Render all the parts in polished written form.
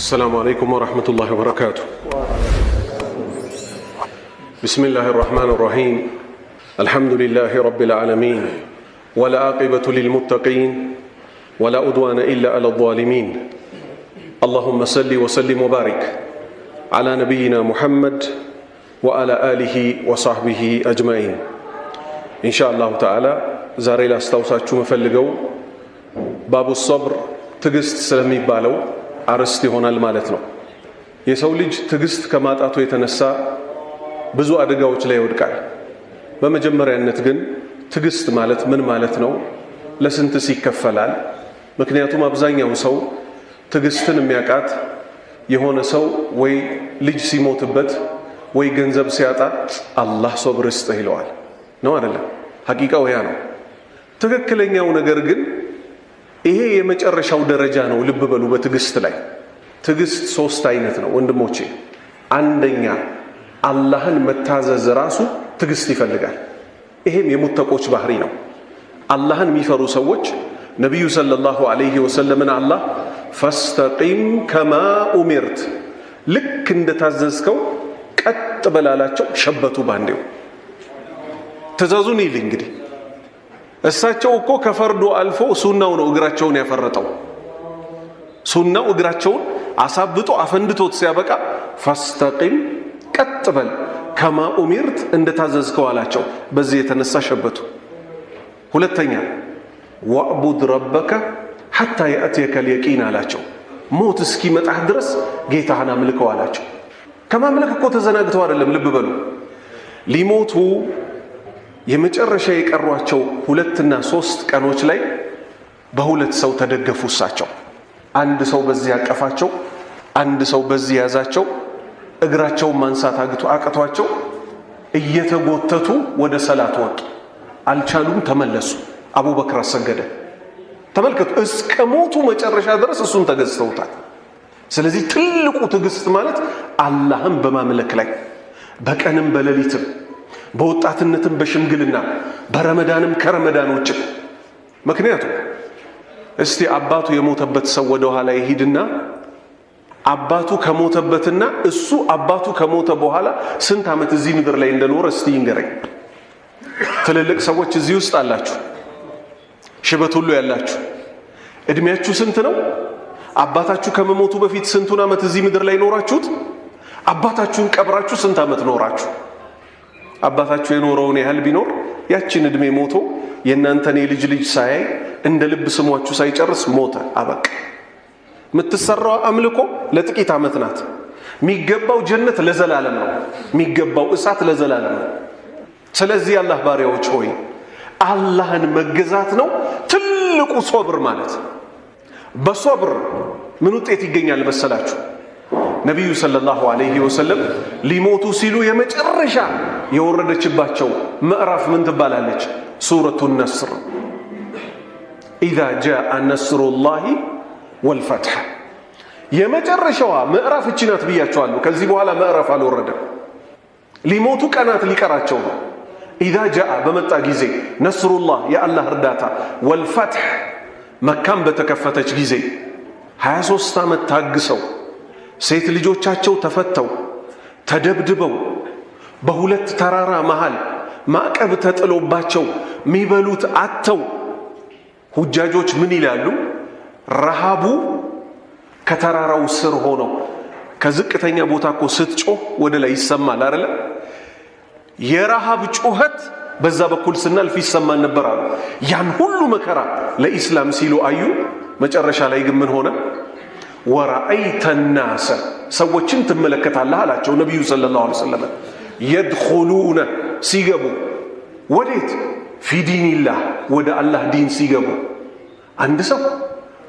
السلام عليكم ورحمة الله وبركاته. بسم الله الرحمن الرحيم. الحمد لله رب العالمين، ولا عاقبة للمتقين، ولا عدوان إلا على الظالمين. اللهم صل وسلم وبارك على نبينا محمد وعلى آله وصحبه أجمعين. إن شاء الله تعالى زاري لاستوصاتكم مفلقو باب الصبر تقست سلمي بالو አርስት ይሆናል ማለት ነው። የሰው ልጅ ትግስት ከማጣቱ የተነሳ ብዙ አደጋዎች ላይ ይወድቃል። በመጀመሪያነት ግን ትግስት ማለት ምን ማለት ነው? ለስንትስ ይከፈላል? ምክንያቱም አብዛኛው ሰው ትግስትን የሚያቃት የሆነ ሰው ወይ ልጅ ሲሞትበት ወይ ገንዘብ ሲያጣ አላህ ሶብር ይስጥህ ይለዋል ነው አይደለም? ሐቂቃው ያ ነው። ትክክለኛው ነገር ግን ይሄ የመጨረሻው ደረጃ ነው። ልብ በሉ በትግስት ላይ ትግስት ሶስት አይነት ነው ወንድሞቼ። አንደኛ አላህን መታዘዝ ራሱ ትግስት ይፈልጋል። ይሄም የሙተቆች ባህሪ ነው። አላህን የሚፈሩ ሰዎች ነብዩ ሰለላሁ ዐለይሂ ወሰለም አላህ ፈስተቂም ከማ ኡሚርት ልክ እንደታዘዝከው ቀጥ በላላቸው ሸበቱ ባንዴው ትእዛዙን ይል እንግዲህ እሳቸው እኮ ከፈርዶ አልፎ ሱናው ነው እግራቸውን ያፈረጠው። ሱናው እግራቸውን አሳብጦ አፈንድቶት ሲያበቃ ፈስተቂም ቀጥ በል ከማ ኡሚርት እንደታዘዝከው አላቸው። በዚህ የተነሳ ሸበቱ። ሁለተኛ ወዕቡድ ረበከ ሐታ ያእቲየከ ልየቂን አላቸው። ሞት እስኪመጣህ ድረስ ጌታህን አምልከው አላቸው። ከማምለክ እኮ ተዘናግተው አይደለም። ልብ በሉ ሊሞቱ የመጨረሻ የቀሯቸው 2 እና 3 ቀኖች ላይ በሁለት ሰው ተደገፉ። እሳቸው አንድ ሰው በዚህ ያቀፋቸው፣ አንድ ሰው በዚህ ያዛቸው። እግራቸውን ማንሳት አቅቷቸው እየተጎተቱ ወደ ሰላት ወጡ። አልቻሉም፣ ተመለሱ። አቡበክር አሰገደ። ተመልከቱ፣ እስከ ሞቱ መጨረሻ ድረስ እሱን ተገዝተውታል። ስለዚህ ትልቁ ትዕግስት ማለት አላህን በማምለክ ላይ በቀንም በሌሊትም በወጣትነትም በሽምግልና በረመዳንም ከረመዳን ውጭ። ምክንያቱም እስቲ አባቱ የሞተበት ሰው ወደ ኋላ ይሄድና አባቱ ከሞተበትና እሱ አባቱ ከሞተ በኋላ ስንት ዓመት እዚህ ምድር ላይ እንደኖረ እስቲ ይንገረኝ። ትልልቅ ሰዎች እዚህ ውስጥ አላችሁ፣ ሽበት ሁሉ ያላችሁ፣ እድሜያችሁ ስንት ነው? አባታችሁ ከመሞቱ በፊት ስንቱን ዓመት እዚህ ምድር ላይ ኖራችሁት? አባታችሁን ቀብራችሁ ስንት ዓመት ኖራችሁ? አባታችሁ የኖረውን ያህል ቢኖር ያችን እድሜ ሞቶ የእናንተን የልጅ ልጅ ሳያይ እንደ ልብ ስሟችሁ ሳይጨርስ ሞተ፣ አበቃ። የምትሰራው አምልኮ ለጥቂት ዓመት ናት። የሚገባው ጀነት ለዘላለም ነው፣ የሚገባው እሳት ለዘላለም ነው። ስለዚህ አላህ ባሪያዎች ሆይ አላህን መገዛት ነው ትልቁ ሶብር ማለት። በሶብር ምን ውጤት ይገኛል መሰላችሁ? ነቢዩ ሰለላሁ ዐለይሂ ወሰለም ሊሞቱ ሲሉ የመጨረሻ የወረደችባቸው ምዕራፍ ምን ትባላለች? ሱረቱ ነስር። ኢዛ ጃአ ነስሩላሂ ወልፈትሕ። የመጨረሻዋ ምዕራፍ እቺ ናት ብያቸዋለሁ። ከዚህ በኋላ ምዕራፍ አልወረደም። ሊሞቱ ቀናት ሊቀራቸው ነው። ኢዛ ጃአ በመጣ ጊዜ ነስሩላህ የአላህ እርዳታ፣ ወልፈትሕ መካም በተከፈተች ጊዜ 23 ዓመት ታግሰው ሴት ልጆቻቸው ተፈተው ተደብድበው በሁለት ተራራ መሃል ማዕቀብ ተጥሎባቸው የሚበሉት አጥተው ሁጃጆች ምን ይላሉ? ረሃቡ ከተራራው ስር ሆነው ከዝቅተኛ ቦታ እኮ ስትጮህ ወደ ላይ ይሰማል አይደል? የረሃብ ጩኸት በዛ በኩል ስናልፍ ይሰማን ነበር አሉ። ያን ሁሉ መከራ ለኢስላም ሲሉ አዩ። መጨረሻ ላይ ግን ምን ሆነ? ወራአይተ ናሰ ሰዎችን ትመለከታለህ አላቸው ነቢዩ ሰለላሁ ዐለይሂ ወሰለም። የድኹሉነ ሲገቡ ወዴት? ፊ ዲኒላህ ወደ አላህ ዲን ሲገቡ። አንድ ሰው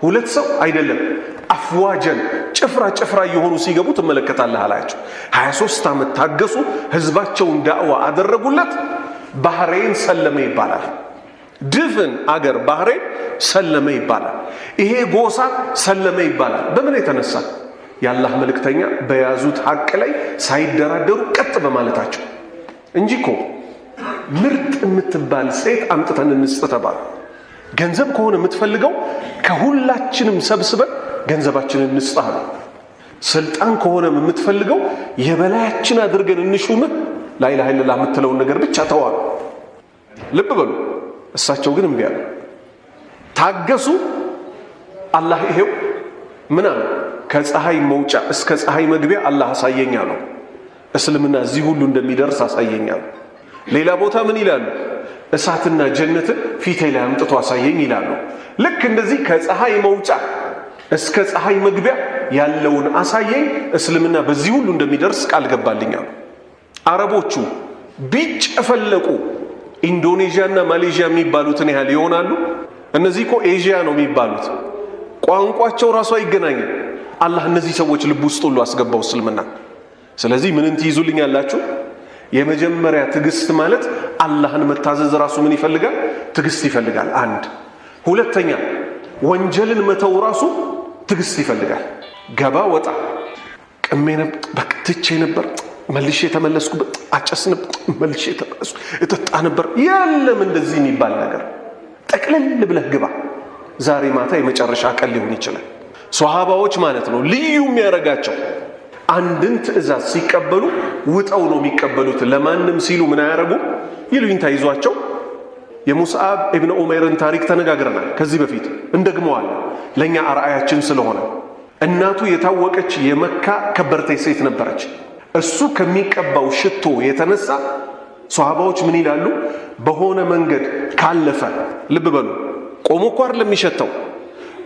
ሁለት ሰው አይደለም፣ አፍዋጀን ጭፍራ ጭፍራ እየሆኑ ሲገቡ ትመለከታለህ አላቸው። 23 ዓመት ታገሱ፣ ህዝባቸውን ዳዕዋ አደረጉለት። ባህሬን ሰለመ ይባላል። ድፍን አገር ባህሬን ሰለመ ይባላል። ይሄ ጎሳ ሰለመ ይባላል። በምን የተነሳ? የአላህ መልእክተኛ በያዙት ሐቅ ላይ ሳይደራደሩ ቀጥ በማለታቸው እንጂ እኮ ምርጥ የምትባል ሴት አምጥተን እንስጥ ተባሉ። ገንዘብ ከሆነ የምትፈልገው ከሁላችንም ሰብስበን ገንዘባችንን እንስጥ አሉ። ስልጣን ከሆነ የምትፈልገው የበላያችን አድርገን እንሹምህ ላኢላሃ ኢለላህ የምትለውን ነገር ብቻ ተዋል። ልብ በሉ። እሳቸው ግን እምቢ አሉ። ታገሱ። አላህ ይሄው ምን አለ? ከፀሐይ መውጫ እስከ ፀሐይ መግቢያ አላህ አሳየኝ አለው። እስልምና እዚህ ሁሉ እንደሚደርስ አሳየኝ አሉ። ሌላ ቦታ ምን ይላሉ? እሳትና ጀነትን ፊቴ ላይ አምጥቶ አሳየኝ ይላሉ። ልክ እንደዚህ ከፀሐይ መውጫ እስከ ፀሐይ መግቢያ ያለውን አሳየኝ፣ እስልምና በዚህ ሁሉ እንደሚደርስ ቃል ገባልኝ አሉ። አረቦቹ ቢጨፈለቁ ኢንዶኔዥያና ማሌዥያ የሚባሉትን ያህል ይሆናሉ። እነዚህ እኮ ኤዥያ ነው የሚባሉት። ቋንቋቸው ራሱ አይገናኝም። አላህ እነዚህ ሰዎች ልብ ውስጥ ሁሉ አስገባው እስልምና። ስለዚህ ምንን ትይዙልኛላችሁ? የመጀመሪያ ትዕግስት ማለት አላህን መታዘዝ ራሱ ምን ይፈልጋል? ትዕግስት ይፈልጋል። አንድ ሁለተኛ ወንጀልን መተው ራሱ ትዕግስት ይፈልጋል። ገባ ወጣ፣ ቅሜ ነበር፣ በትቼ ነበር፣ መልሼ ተመለስኩ፣ አጨስ ነበር፣ መልሼ ተመለስኩ፣ እጠጣ ነበር፣ የለም እንደዚህ የሚባል ነገር። ጠቅለል ብለህ ግባ። ዛሬ ማታ የመጨረሻ ቀን ሊሆን ይችላል። ሷሃባዎች ማለት ነው ልዩ የሚያረጋቸው አንድን ትዕዛዝ ሲቀበሉ ውጠው ነው የሚቀበሉት። ለማንም ሲሉ ምን አያረጉ? ይሉኝታ ይዟቸው። የሙስዓብ ኢብኑ ዑመይርን ታሪክ ተነጋግረናል ከዚህ በፊት፣ እንደግመዋለን ለኛ አርአያችን ስለሆነ። እናቱ የታወቀች የመካ ከበርቴ ሴት ነበረች። እሱ ከሚቀባው ሽቶ የተነሳ ሷሃባዎች ምን ይላሉ? በሆነ መንገድ ካለፈ፣ ልብ በሉ፣ ቆሞ እኮ አይደለም የሚሸተው፣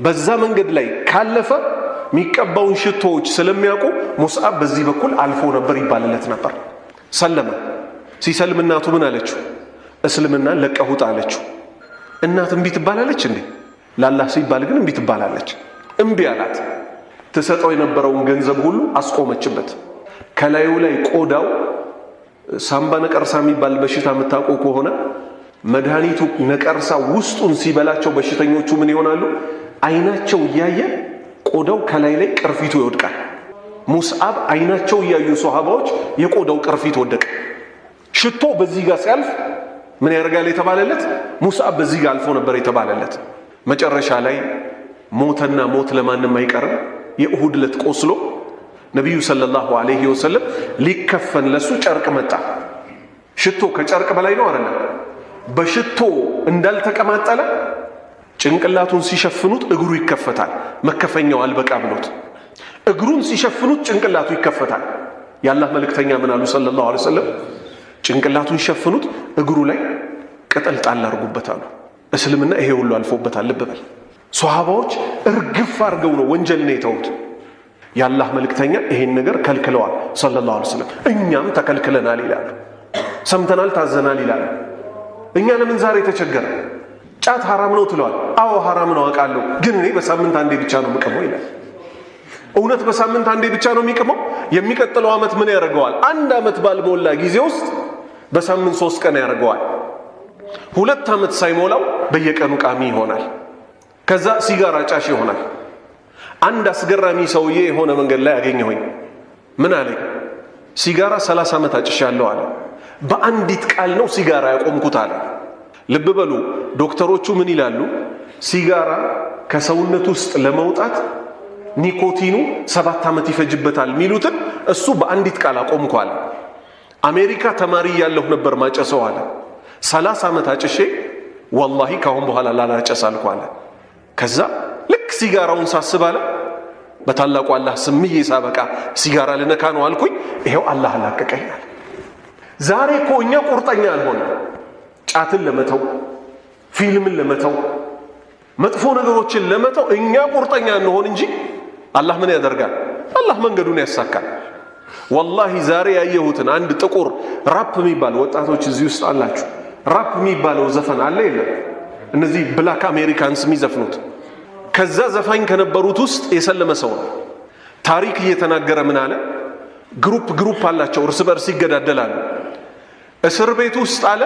በዛ መንገድ ላይ ካለፈ የሚቀባውን ሽቶዎች ስለሚያውቁ ሙስዓብ በዚህ በኩል አልፎ ነበር ይባልለት ነበር። ሰለመ። ሲሰልም እናቱ ምን አለችው? እስልምናን ለቀህ ውጣ አለችው። እናት እምቢ ትባላለች እንዴ? ለአላህ ሲባል ግን እምቢ ትባላለች። እምቢ አላት። ትሰጠው የነበረውን ገንዘብ ሁሉ አስቆመችበት። ከላዩ ላይ ቆዳው ሳምባ ነቀርሳ የሚባል በሽታ የምታውቁ ከሆነ መድኃኒቱ ነቀርሳ ውስጡን ሲበላቸው በሽተኞቹ ምን ይሆናሉ? አይናቸው እያየ ቆዳው ከላይ ላይ ቅርፊቱ ይወድቃል። ሙስዓብ አይናቸው እያዩ ሷሃባዎች የቆዳው ቅርፊት ወደቀ። ሽቶ በዚህ ጋር ሲያልፍ ምን ያደርጋል የተባለለት? ሙስዓብ በዚህ ጋር አልፎ ነበር የተባለለት። መጨረሻ ላይ ሞተና ሞት ለማንም አይቀርም። የእሁድ ዕለት ቆስሎ ነቢዩ ሰለላሁ ዐለይሂ ወሰለም ሊከፈን ለሱ ጨርቅ መጣ። ሽቶ ከጨርቅ በላይ ነው አይደል? በሽቶ እንዳልተቀማጠለ ጭንቅላቱን ሲሸፍኑት እግሩ ይከፈታል። መከፈኛው አልበቃ ብሎት እግሩን ሲሸፍኑት ጭንቅላቱ ይከፈታል። የአላህ መልእክተኛ ምን አሉ ሰለላሁ ዐለይሂ ወሰለም? ጭንቅላቱን ሸፍኑት፣ እግሩ ላይ ቅጠል ጣል አድርጉበት አሉ። እስልምና ይሄ ሁሉ አልፎበታል። ልብ በል። ሷሃባዎች እርግፍ አድርገው ነው ወንጀልን የተውት። የአላህ መልእክተኛ ይሄን ነገር ከልክለዋል ሰለላሁ ዐለይሂ ወሰለም። እኛም ተከልክለናል ይላሉ። ሰምተናል፣ ታዘናል ይላሉ። እኛ ለምን ዛሬ ተቸገረ? ጫት ሐራም ነው ትለዋል። አዎ ሐራም ነው አውቃለሁ፣ ግን እኔ በሳምንት አንዴ ብቻ ነው የምቀመው ይላል። እውነት በሳምንት አንዴ ብቻ ነው የሚቀመው? የሚቀጥለው ዓመት ምን ያደርገዋል? አንድ ዓመት ባልሞላ ጊዜ ውስጥ በሳምንት 3 ቀን ያደርገዋል። 2 ዓመት ሳይሞላው በየቀኑ ቃሚ ይሆናል። ከዛ ሲጋራ ጫሽ ይሆናል። አንድ አስገራሚ ሰውዬ የሆነ መንገድ ላይ አገኘሁኝ። ምን አለኝ? ሲጋራ 30 ዓመት አጭሻለሁ አለ። በአንዲት ቃል ነው ሲጋራ ያቆምኩት አለ። ልብ በሉ። ዶክተሮቹ ምን ይላሉ? ሲጋራ ከሰውነት ውስጥ ለመውጣት ኒኮቲኑ 7 ዓመት ይፈጅበታል የሚሉትን እሱ በአንዲት ቃል አቆምኩ አለ። አሜሪካ ተማሪ ያለሁ ነበር ማጨሰው አለ። 30 ዓመት አጭሼ ወላሂ ካሁን በኋላ ላላጨስ አልኩ አለ። ከዛ ልክ ሲጋራውን ሳስብ አለ በታላቁ አላህ ስምዬ ሳበቃ ሲጋራ ልነካ ነው አልኩኝ። ይሄው አላህ አላቀቀኛል። ዛሬ እኮ እኛ ቁርጠኛ አልሆነ ጫትን ለመተው፣ ፊልምን ለመተው፣ መጥፎ ነገሮችን ለመተው እኛ ቁርጠኛ እንሆን እንጂ አላህ ምን ያደርጋል? አላህ መንገዱን ያሳካል። ወላሂ ዛሬ ያየሁትን አንድ ጥቁር ራፕ የሚባል ወጣቶች እዚህ ውስጥ አላችሁ። ራፕ የሚባለው ዘፈን አለ የለም? እነዚህ ብላክ አሜሪካንስ የሚዘፍኑት ከዛ ዘፋኝ ከነበሩት ውስጥ የሰለመ ሰው ነው። ታሪክ እየተናገረ ምን አለ? ግሩፕ አላቸው፣ እርስ በርስ ይገዳደላሉ። እስር ቤት ውስጥ አለ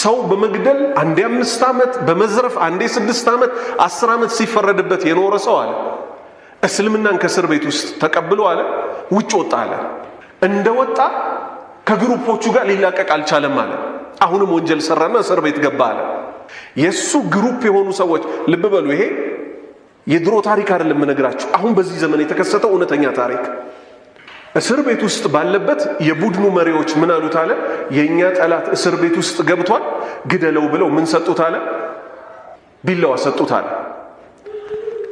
ሰው በመግደል አንዴ 5 ዓመት በመዝረፍ አንዴ 6 ዓመት 10 ዓመት ሲፈረድበት የኖረ ሰው አለ እስልምናን ከእስር ቤት ውስጥ ተቀብሎ አለ ውጭ ወጣ አለ። እንደወጣ ከግሩፖቹ ጋር ሊላቀቅ አልቻለም አለ። አሁንም ወንጀል ሰራና እስር ቤት ገባ አለ። የሱ ግሩፕ የሆኑ ሰዎች ልብ በሉ፣ ይሄ የድሮ ታሪክ አይደለም ነግራችሁ አሁን በዚህ ዘመን የተከሰተው እውነተኛ ታሪክ እስር ቤት ውስጥ ባለበት የቡድኑ መሪዎች ምን አሉት አለ የኛ ጠላት እስር ቤት ውስጥ ገብቷል ግደለው ብለው ምን ሰጡት አለ ቢላዋ ሰጡት አለ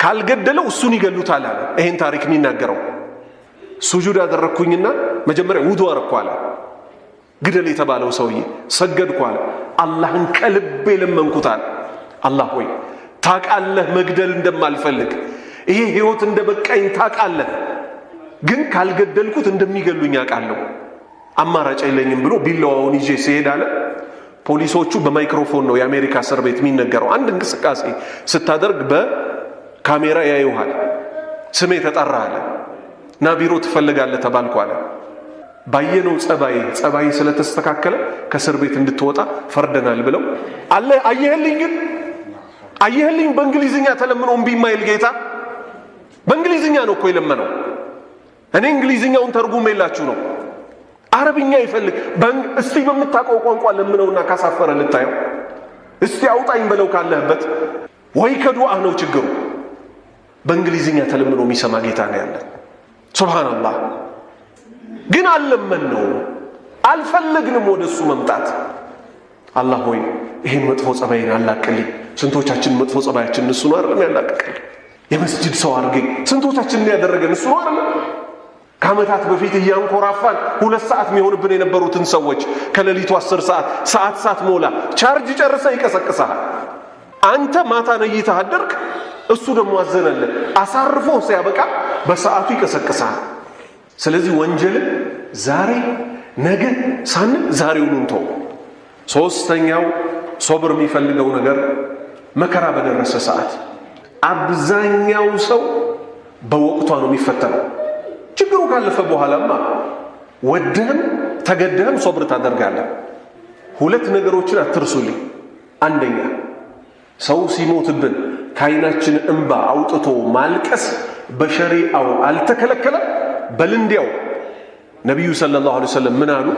ካልገደለው እሱን ይገሉታል አለ ይሄን ታሪክ የሚናገረው ሱጁድ አደረኩኝና መጀመሪያ ውዱ አረኩ አለ ግደል የተባለው ሰውዬ ሰገድኩ አለ አላህን ከልቤ ለመንኩት አለ አላህ ሆይ ታቃለህ መግደል እንደማልፈልግ ይሄ ህይወት እንደበቃኝ ታቃለህ ግን ካልገደልኩት እንደሚገሉኝ አቃለሁ አማራጭ የለኝም ብሎ ቢላዋውን ይዤ ሲሄድ አለ ፖሊሶቹ በማይክሮፎን ነው የአሜሪካ እስር ቤት የሚነገረው አንድ እንቅስቃሴ ስታደርግ በካሜራ ያዩሃል ስሜ ተጠራ አለ ና ቢሮ ትፈልጋለህ ተባልኩ አለ ባየነው ጸባይ ስለተስተካከለ ከእስር ቤት እንድትወጣ ፈርደናል ብለው አለ አየህልኝ በእንግሊዝኛ ተለምኖ እምቢ የማይል ጌታ በእንግሊዝኛ ነው እኮ የለመነው እኔ እንግሊዝኛውን ተርጉሜላችሁ ነው አረብኛ ይፈልግ እስቲ በምታውቀው ቋንቋ ለምነውና ካሳፈረ ልታየው እስቲ አውጣኝ በለው ካለህበት ወይ ከዱዓ ነው ችግሩ በእንግሊዝኛ ተለምኖ የሚሰማ ጌታ ነው ያለ ሱብሃንአላህ ግን አለመን ነው አልፈለግንም ወደሱ መምጣት አላህ ሆይ ይሄን መጥፎ ጸባይን አላቅልኝ ስንቶቻችን መጥፎ ጸባያችን እሱ ነው አይደለም ያላቀቀል የመስጂድ ሰው አድርገኝ ስንቶቻችን ያደረገን እሱ ነው አይደለም ከዓመታት በፊት እያንኮራፋን 2 ሰዓት የሚሆንብን የነበሩትን ሰዎች ከሌሊቱ 10 ሰዓት ሞላ ቻርጅ ጨርሰ ይቀሰቅሳል አንተ ማታ ነይተህ አደርክ እሱ ደግሞ አዘነለ አሳርፎ ሲያበቃ በሰዓቱ ይቀሰቅሳል ስለዚህ ወንጀል ዛሬ ነገ ሳንል ዛሬውን ተው ሶስተኛው ሶብር የሚፈልገው ነገር መከራ በደረሰ ሰዓት አብዛኛው ሰው በወቅቱ ነው የሚፈተነው ችግሩ ካለፈ በኋላማ ወደህም ተገደህም ሶብር ታደርጋለህ ሁለት ነገሮችን አትርሱልኝ አንደኛ ሰው ሲሞትብን ካይናችን እንባ አውጥቶ ማልቀስ በሸሪዓው አልተከለከለም በልንዲያው ነብዩ ሰለላሁ ዐለይሂ ወሰለም ምን አሉ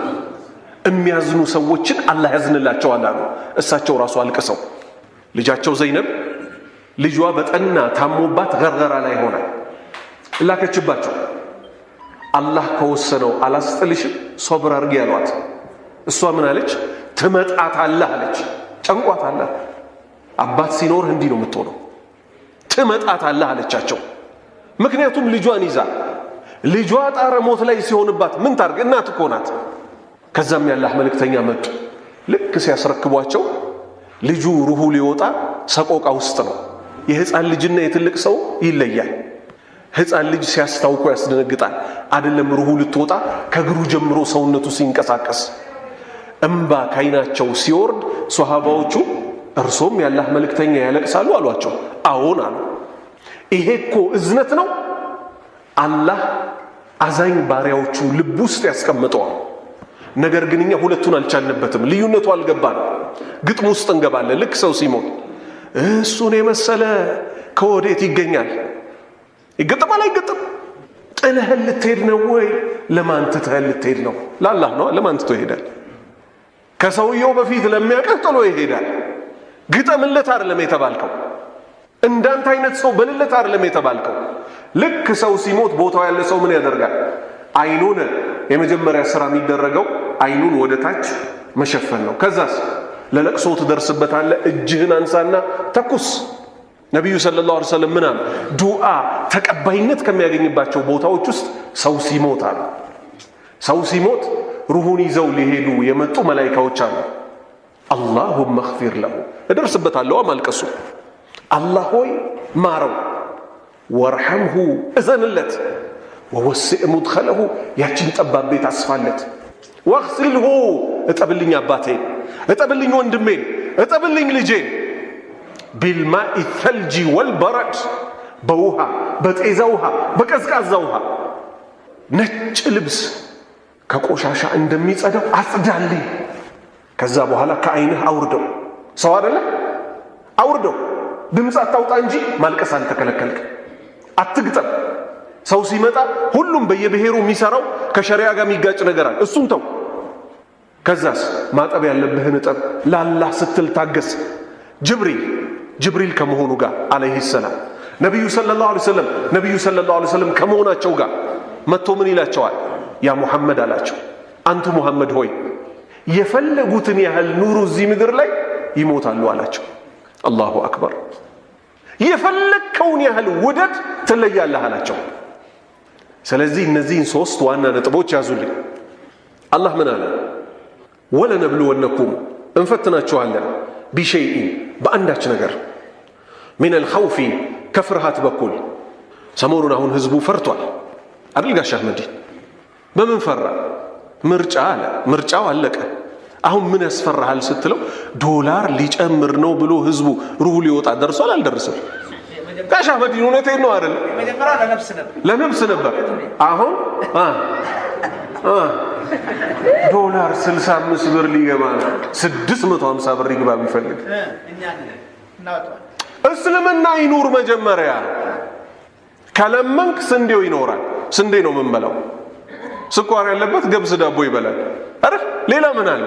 የሚያዝኑ ሰዎችን አላህ ያዝንላቸዋል አሉ እሳቸው ራሱ አልቀሰው ልጃቸው ዘይነብ ልጇ በጠና ታሞባት ገርገራ ላይ ሆነ ላከችባቸው አላህ ከወሰነው አላስጥልሽም ሶብር አርጊ ያሏት እሷ ምን አለች ትመጣታለህ አለች ጨንቋታለህ አባት ሲኖር እንዲህ ነው የምትሆነው ትመጣታለህ አለቻቸው ምክንያቱም ልጇን ይዛ ልጇ ጣረ ሞት ላይ ሲሆንባት ምን ታርግ እናት እኮ ናት ከዛም ያላህ መልእክተኛ መጡ ልክ ሲያስረክቧቸው ልጁ ሩሁ ሊወጣ ሰቆቃ ውስጥ ነው የህፃን ልጅና የትልቅ ሰው ይለያል ህፃን ልጅ ሲያስታውቁ ያስደነግጣል አይደለም ሩሁ ልትወጣ ከግሩ ጀምሮ ሰውነቱ ሲንቀሳቀስ እንባ ካይናቸው ሲወርድ ሱሐባዎቹ እርሶም ያላህ መልእክተኛ ያለቅሳሉ አሏቸው አዎን አሉ ይሄ እኮ እዝነት ነው አላህ አዛኝ ባሪያዎቹ ልብ ውስጥ ያስቀምጠው ነገር ግን እኛ ሁለቱን አልቻልንበትም ልዩነቱ አልገባን ግጥም ውስጥ እንገባለን ልክ ሰው ሲሞት እሱን የመሰለ ከወዴት ይገኛል ይገጥም አላይገጥም ጥለህ ልትሄድ ነው ወይ ለማን ትተህ ልትሄድ ነው ለአላህ ነው ለማን ትተህ ይሄዳል ከሰውየው በፊት ለሚያቀህ ጥሎ ይሄዳል ግጠምለት አይደለም የተባልከው እንዳንተ አይነት ሰው በልለት አይደለም የተባልከው ልክ ሰው ሲሞት ቦታው ያለ ሰው ምን ያደርጋል አይኑን የመጀመሪያ ስራ የሚደረገው አይኑን ወደ ታች መሸፈን ነው ከዛስ ለለቅሶ ትደርስበታለህ እጅህን አንሳና ተኩስ ነብዩ ሰለላሁ ዐለይሂ ወሰለም ምን አሉ ዱዓ ተቀባይነት ከሚያገኝባቸው ቦታዎች ውስጥ ሰው ሲሞት አሉ ሰው ሲሞት ሩሁን ይዘው ሊሄዱ የመጡ መላእክቶች አሉ اللهم اغفر له እደርስበታለሁ ማልቀሱ አላህ ሆይ ማረው ወርሐምሁ እዘንለት ووسع مدخله ያችን ጠባብ ቤት አስፋለት واغسله እጠብልኝ አባቴን እጠብልኝ ወንድሜን እጠብልኝ ልጄን بالماء الثلج والبرد በውሃ በጤዛ ውሃ በቀዝቃዛ ውሃ ነጭ ልብስ ከቆሻሻ እንደሚጸዳው አጽዳልኝ ከዛ በኋላ ከአይንህ አውርደው ሰው አይደለ አውርደው ድምጽ አታውጣ እንጂ ማልቀስ አልተከለከልክ አትግጠም ሰው ሲመጣ ሁሉም በየብሔሩ የሚሰራው ከሸሪዓ ጋር የሚጋጭ ነገር አለ እሱን ተው ከዛስ ማጠብ ያለብህን እጠብ ለአላህ ስትል ታገስ ጅብሪል ከመሆኑ ጋር አለይሂ ሰላም ነብዩ ሰለላሁ ዐለይሂ ወሰለም ከመሆናቸው ጋር መጥቶ ምን ይላቸዋል? ያ ሙሐመድ አላቸው፣ አንቱ ሙሐመድ ሆይ የፈለጉትን ያህል ኑሩ እዚህ ምድር ላይ ይሞታሉ አላቸው። አላሁ አክበር። የፈለከውን ያህል ውደድ ትለያለህ አላቸው። ስለዚህ እነዚህን ሶስት ዋና ነጥቦች ያዙልኝ። አላህ ምን አለ? ወለነብሉወነኩም እንፈትናችኋለን፣ ቢሸይኢን በአንዳች ነገር፣ ሚነል ኸውፊ ከፍርሃት በኩል። ሰሞኑን አሁን ህዝቡ ፈርቷል አይደል ጋሽ አህመድ? በምን ፈራ? ምርጫ አለ። ምርጫው አለቀ። አሁን ምን ያስፈራሃል ስትለው ዶላር ሊጨምር ነው ብሎ ህዝቡ ሩሁ ሊወጣ ደርሷል። አልደረሰም? ጋሽ አህመድ እውነቴን ነው አይደል? ለነፍስ ነበር። አሁን ዶላር 65 ብር ሊገባ ነው። 650 ብር ይግባ ቢፈልግ። እስልምና ይኑር መጀመሪያ። ከለመንክ ስንዴው ይኖራል። ስንዴ ነው የምንበላው። ስኳር ያለበት ገብስ ዳቦ ይበላል አይደል? ሌላ ምን አለ?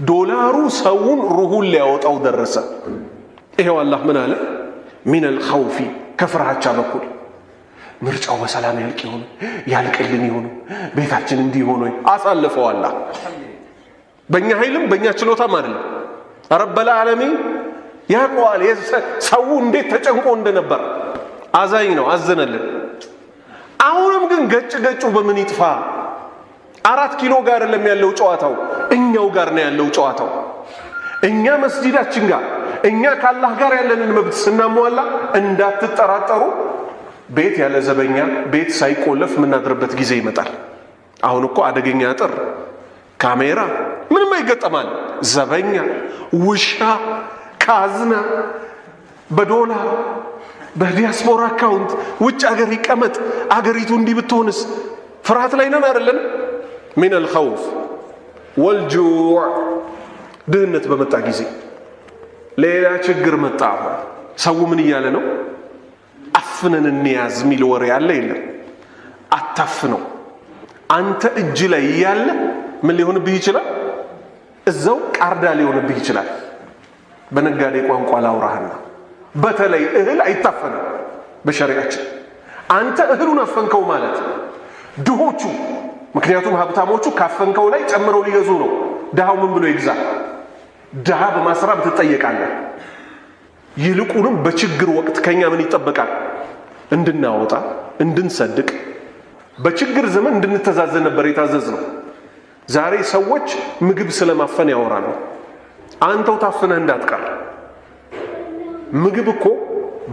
ዶላሩ ሰውን ሩሁን ሊያወጣው ደረሰ። ይሄው አላህ ምን አለ? ሚነል ኸውፊ ከፍርሃቻ በኩል ምርጫው በሰላም ያልቅ ይሆን ያልቅልን ይሆን ቤታችን እንዲህ ሆኖ አሳልፈው አላህ። በእኛ ኃይልም በእኛ ችሎታም አይደለም። ረበል ዓለሚን ያውቀዋል ሰው እንዴት ተጨንቆ እንደነበር። አዛኝ ነው፣ አዘነልን። አሁንም ግን ገጭ በምን ይጥፋ? 4 ኪሎ ጋር አይደለም ያለው ጨዋታው፣ እኛው ጋር ነው ያለው ጨዋታው። እኛ መስጂዳችን ጋር እኛ ከአላህ ጋር ያለንን መብት ስናሟላ እንዳትጠራጠሩ ቤት ያለ ዘበኛ ቤት ሳይቆለፍ የምናድርበት ጊዜ ይመጣል። አሁን እኮ አደገኛ አጥር፣ ካሜራ ምንም አይገጠማል። ዘበኛ፣ ውሻ፣ ካዝና በዶላር በዲያስፖራ አካውንት ውጭ ሀገር ይቀመጥ፣ አገሪቱ እንዲህ ብትሆንስ? ፍርሃት ላይ ነን አይደለን? ሚነል ኸውፍ ወልጁዕ ድህነት በመጣ ጊዜ ሌላ ችግር መጣ። ሰው ምን እያለ ነው? አፍነን እንያዝ የሚል ወሬ አለ የለም? አታፍነው። አንተ እጅ ላይ እያለ ምን ሊሆንብህ ይችላል? እዛው ቃርዳ ሊሆንብህ ይችላል። በነጋዴ ቋንቋ ላውራህና በተለይ እህል አይታፈንም በሸሪዓችን። አንተ እህሉን አፈንከው ማለት ድሆቹ፣ ምክንያቱም ሀብታሞቹ ካፈንከው ላይ ጨምረው ሊገዙ ነው። ድሃው ምን ብሎ ይግዛ? ድሃ በማስራብ ትጠየቃለህ። ይልቁንም በችግር ወቅት ከኛ ምን ይጠበቃል? እንድናወጣ፣ እንድንሰድቅ፣ በችግር ዘመን እንድንተዛዘን ነበር የታዘዝ ነው። ዛሬ ሰዎች ምግብ ስለማፈን ያወራሉ። አንተው ታፍነህ እንዳትቀር። ምግብ እኮ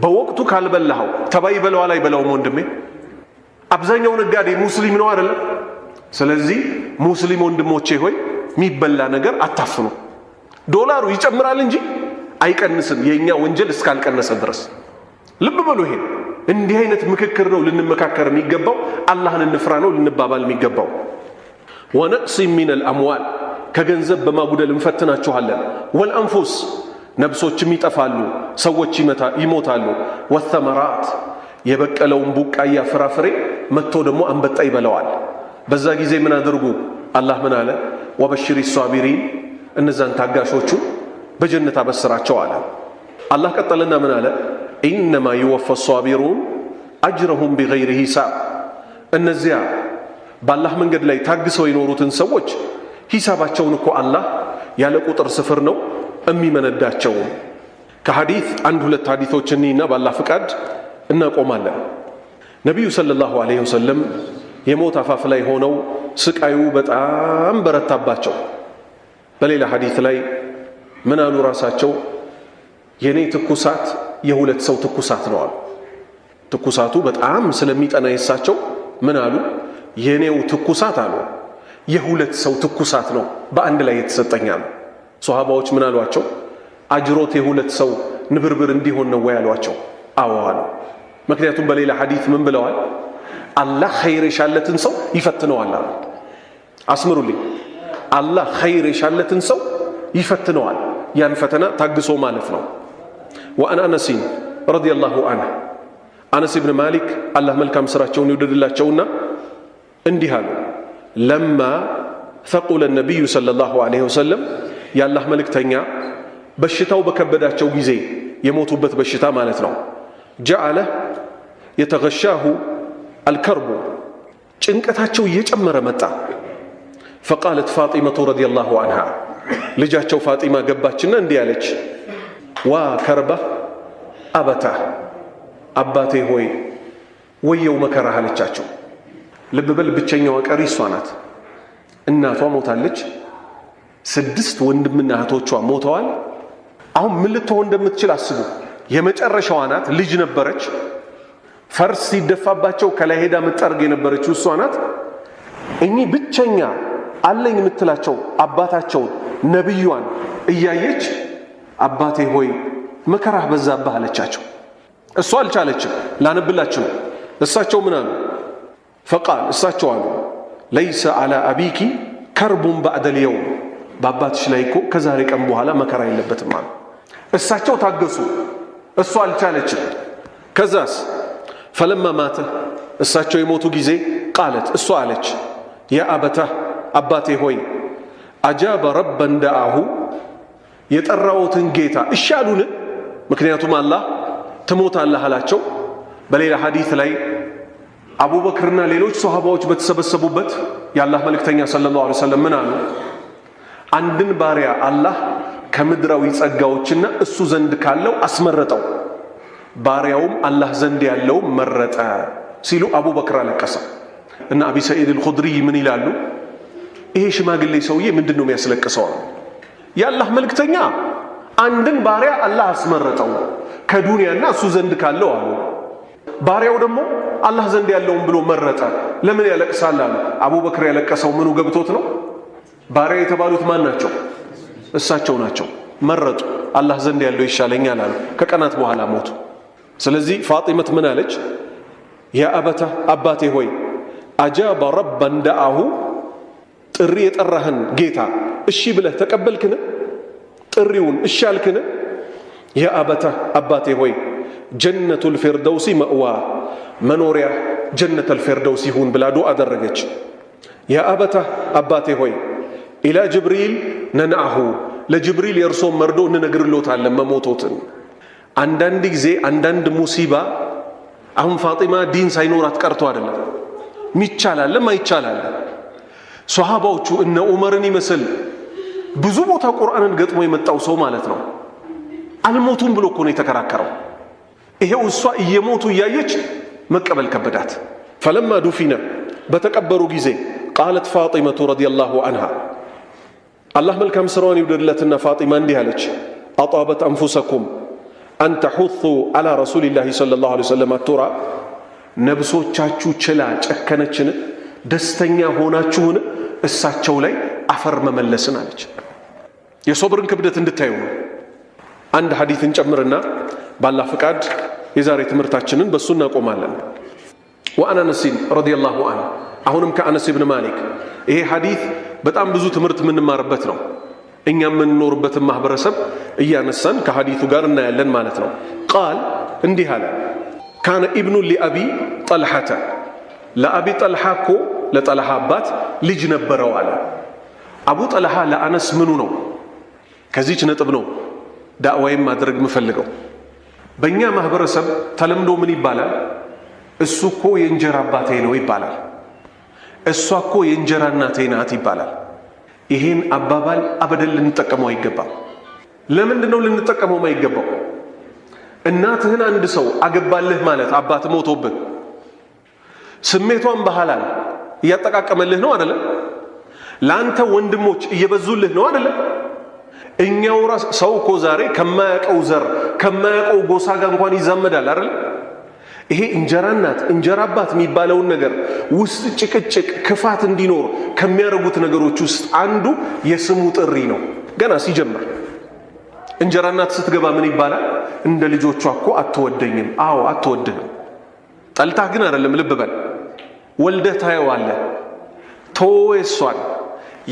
በወቅቱ ካልበላኸው ተባይ በለዋል አይበላውም ወንድሜ። አብዛኛው ነጋዴ ሙስሊም ነው አይደል? ስለዚህ ሙስሊም ወንድሞቼ ሆይ የሚበላ ነገር አታፍኑ። ዶላሩ ይጨምራል እንጂ አይቀንስም፣ የኛ ወንጀል እስካልቀነሰ ድረስ። ልብ በሉ። ይሄ እንዲህ አይነት ምክክር ነው ልንመካከር የሚገባው። አላህን እንፍራ ነው ልንባባል የሚገባው። ወነቅሲ ሚነል አምዋል ከገንዘብ በማጉደል እንፈትናችኋለን። ወልአንፉስ ነብሶችም ይጠፋሉ፣ ሰዎች ይሞታሉ። ወተመራት የበቀለውን ቡቃያ ፍራፍሬ መጥቶ ደግሞ አንበጣ ይበላዋል። በዛ ጊዜ ምን አድርጉ? አላህ ምን አለ? ወበሽሪ ሷቢሪን እነዛን ታጋሾቹን በጀነት አበስራቸው አለ። አላህ ቀጠለና ምን አለ? ኢነማ ይወፋ ሷቢሩን አጅረሁም ቢገይሪ ሂሳብ እነዚያ በአላህ መንገድ ላይ ታግሰው የኖሩትን ሰዎች ሂሳባቸውን እኮ አላህ ያለ ቁጥር ስፍር ነው የሚመነዳቸው። ከሐዲት አንድ ሁለት ሐዲቶችን እኒና በአላህ ፍቃድ እናቆማለን። ነቢዩ ሰለላሁ ዐለይሂ ወሰለም የሞት አፋፍ ላይ ሆነው ስቃዩ በጣም በረታባቸው። በሌላ ሐዲት ላይ ምን አሉ ራሳቸው? የኔ ትኩሳት የሁለት ሰው ትኩሳት ነው አሉ። ትኩሳቱ በጣም ስለሚጠና የሳቸው ምን አሉ? የኔው ትኩሳት አሉ የሁለት ሰው ትኩሳት ነው በአንድ ላይ የተሰጠኛል። ሷሃባዎች ምን አሏቸው? አጅሮት የሁለት ሰው ንብርብር እንዲሆን ነው ወይ አሏቸው። አዎ አሉ። ምክንያቱም በሌላ ሐዲት ምን ብለዋል? አላህ ኸይር የሻለትን ሰው ይፈትነዋል አሉ። አስምሩልኝ። አላህ ኸይር የሻለትን ሰው ይፈትነዋል። ያን ፈተና ታግሶ ማለፍ ነው። ወአን አነሲን ረዲየላሁ ዐንሁ አነስ ብን ማሊክ አላህ መልካም ስራቸውን ይወደድላቸውና እንዲህ አሉ። ለማ ፈቁለ ነቢዩ ሰለላሁ ዐለይሂ ወሰለም የአላህ መልእክተኛ በሽታው በከበዳቸው ጊዜ የሞቱበት በሽታ ማለት ነው። جعل يتغشاه الكرب ጭንቀታቸው እየጨመረ መጣ فقالت فاطمة رضي الله عنها ልጃቸው ፋጢማ ገባችና እንዲህ አለች وكربه أبته አባቴ ሆይ ወየው መከራህ አለቻቸው ልብ በል ብቸኛዋ ቀሪ እሷ ናት እናቷ ሞታለች 6 ወንድምና እህቶቿ ሞተዋል አሁን ምን ልትሆን እንደምትችል አስቡ የመጨረሻዋ ናት ልጅ ነበረች ፈርስ ሲደፋባቸው ከላይ ሄዳ መጠርግ የነበረችው እሷ ናት እኚ ብቸኛ አለኝ የምትላቸው አባታቸው ነብዩዋን እያየች አባቴ ሆይ መከራህ በዛብህ አለቻቸው እሷ አልቻለችም ላነብላችሁ እሳቸው ምን አሉ فقال እሳቸው አሉ ليس على أبيك كرب بعد اليوم በአባትሽ ላይ እኮ ከዛሬ ቀን በኋላ መከራ የለበትም አሉ እሳቸው ታገሱ እሷ አልቻለችም ከዛስ فلما مات እሳቸው የሞቱ ጊዜ قالت እሷ አለች يا أبته አባቴ ሆይ أجاب ربا دعاه የጠራውትን ጌታ እሺ አሉን ምክንያቱም አላህ ትሞታለህ አላቸው በሌላ ሐዲስ ላይ አቡበክርና ሌሎች ሱሐባዎች በተሰበሰቡበት የአላህ መልእክተኛ ሰለላሁ ዐለይሂ ወሰለም ምን አሉ አንድን ባሪያ አላህ ከምድራዊ ጸጋዎችና እሱ ዘንድ ካለው አስመረጠው ባሪያውም አላህ ዘንድ ያለው መረጠ ሲሉ አቡበክር አለቀሰ እና አቢ ሰዒድ አልኹድሪ ምን ይላሉ ይሄ ሽማግሌ ሰውዬ ምንድነው የሚያስለቅሰው የአላህ መልእክተኛ አንድን ባሪያ አላህ አስመረጠው ከዱንያና እሱ ዘንድ ካለው አሉ ባሪያው ደግሞ አላህ ዘንድ ያለውን ብሎ መረጠ ለምን ያለቅሳል አሉ አቡበክር ያለቀሰው ምኑ ገብቶት ነው ባሪያ የተባሉት ማን ናቸው እሳቸው ናቸው መረጡ አላህ ዘንድ ያለው ይሻለኛል አሉ ከቀናት በኋላ ሞቱ ስለዚህ ፋጢማት ምን አለች ያ አበታ አባቴ ሆይ አጃበ ረበን ደአሁ ጥሪ የጠራህን ጌታ እሺ ብለህ ተቀበልክን ጥሪውን እሺ አልክን ያ አበታ አባቴ ሆይ ጀነቱል ፊርደውሲ መእዋ መኖሪያ ጀነቱል ፊርደውሲ ይሁን ብላ ዱዓ አደረገች ያ አበታ አባቴ ሆይ ኢላ ጅብሪል ነንአሁ ለጅብሪል የርሶ መርዶ እንነግርሎታለን መሞቶትን አንዳንድ ጊዜ አንዳንድ ሙሲባ አሁን ፋጢማ ዲን ሳይኖራት ቀርቶ አይደለም ሚቻላል ማይቻላል ሱሐባዎቹ እነ ዑመርን ይመስል ብዙ ቦታ ቁርአንን ገጥሞ የመጣው ሰው ማለት ነው አልሞቱም ብሎ እኮ ነው የተከራከረው ይሄው እሷ እየሞቱ እያየች መቀበል ከበዳት فلما دفن በተቀበሩ ጊዜ قالت فاطمة رضي الله عنها الله መልካም ስራውን ይወደድለትና ፋጢማ እንዲህ አለች أطابت أنفسكم أن تحثوا على رسول الله صلى الله عليه وسلم الترى ነብሶቻችሁ ችላ ጨከነችን ደስተኛ ሆናችሁን እሳቸው ላይ አፈር መመለስን አለች የሶብርን ክብደት እንድታዩ ነው አንድ ሐዲስን ጨምርና ባላህ ፍቃድ የዛሬ ትምህርታችንን በሱ እናቆማለን ወአና ነሲን ረዲየላሁ ዐንሁ አሁንም ከአነስ ኢብኑ ማሊክ ይሄ ሐዲስ በጣም ብዙ ትምህርት የምንማርበት ነው እኛ የምንኖርበት ማህበረሰብ እያነሳን ከሐዲሱ ጋር እናያለን ማለት ነው ቃል እንዲህ አለ ካነ ኢብኑ ሊአቢ ጠልሐተ ለአቢ ጠልሐ እኮ ለጠልሐ አባት ልጅ ነበረው አለ አቡ ጠልሐ ለአነስ ምኑ ነው ከዚህች ነጥብ ነው ዳዕዋዬን ማድረግ የምፈልገው በእኛ ማህበረሰብ ተለምዶ ምን ይባላል እሱ እኮ የእንጀራ አባቴ ነው ይባላል እሷ እኮ የእንጀራ እናቴ ናት ይባላል ይሄን አባባል አበደል ልንጠቀመው አይገባም ለምንድነው ልንጠቀመው ማይገባው እናትህን አንድ ሰው አገባልህ ማለት አባት ሞቶብህ ስሜቷን በሐላል እያጠቃቀመልህ ነው አይደል ላንተ ወንድሞች እየበዙልህ ነው አይደል እኛው ራስ ሰው እኮ ዛሬ ከማያቀው ዘር ከማያቀው ጎሳ ጋር እንኳን ይዛመዳል አይደል ይሄ እንጀራ እናት እንጀራ አባት የሚባለው ነገር ውስጥ ጭቅጭቅ ክፋት እንዲኖር ከሚያረጉት ነገሮች ውስጥ አንዱ የስሙ ጥሪ ነው ገና ሲጀምር እንጀራ እናት ስትገባ ምን ይባላል እንደ ልጆቿ እኮ አትወደኝም አዎ አትወድህም ጠልታ ግን አይደለም ልብ በል ወልደህ ታየዋለህ ተወሷል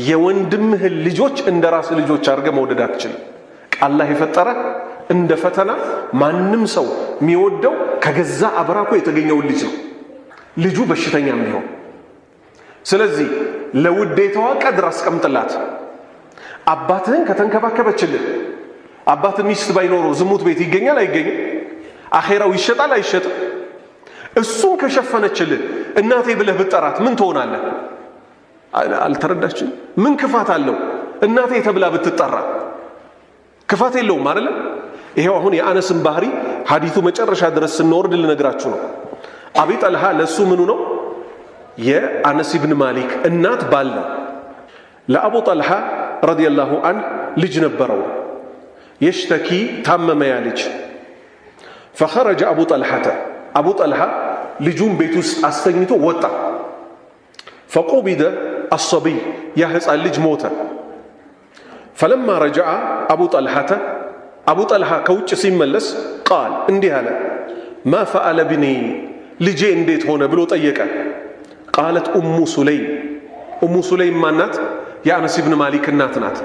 የወንድምህ ልጆች እንደ ራስ ልጆች አድርገህ መውደድ አትችልም አላህ የፈጠረ እንደ ፈተና ማንም ሰው የሚወደው ከገዛ አብራኩ የተገኘው ልጅ ነው ልጁ በሽተኛም ቢሆን ስለዚህ ለውዴታዋ ቀድር አስቀምጥላት አባትህን ከተንከባከበችልህ አባት ሚስት ባይኖረው ዝሙት ቤት ይገኛል አይገኝም አኼራው ይሸጣል አይሸጥም? እሱን ከሸፈነችልህ እናቴ ብለህ ብትጠራት ምን ትሆናለህ? አልተረዳችም? ምን ክፋት አለው እናቴ ተብላ ብትጠራ? ክፋት የለውም አይደል? ይሄው አሁን የአነስን ባህሪ ሐዲሱ መጨረሻ ድረስ ስንወርድ ልነግራችሁ ነው። አቢ ጠልሃ ለሱ ምኑ ነው? የአነስ ኢብን ማሊክ እናት ባል ነው። ለአቡ ጠልሃ ረዲየላሁ ዐንሁ ልጅ ነበረው። የሽተኪ ታመመ ያ ልጅ። ፈኸረጀ አቡ ጠልሃተ አቡ ጠልሃ ልጁን ቤት ውስጥ አስተኝቶ ወጣ። ፈቁቢደ አሰቢይ ያ ሕፃን ልጅ ሞተ። ፈለማ ረጀዐ አቡ ጠልሃተ አቡ ጠልሃ ከውጭ ሲመለስ ቃል እንዲህ አለ፣ ማ ፈዐለ ብኒ ልጄ እንዴት ሆነ ብሎ ጠየቀ። ቃለት ኡሙ ሱለይም ኡሙ ሱለይም ማናት? የአነስ ኢብን ማሊክ እናት ናት።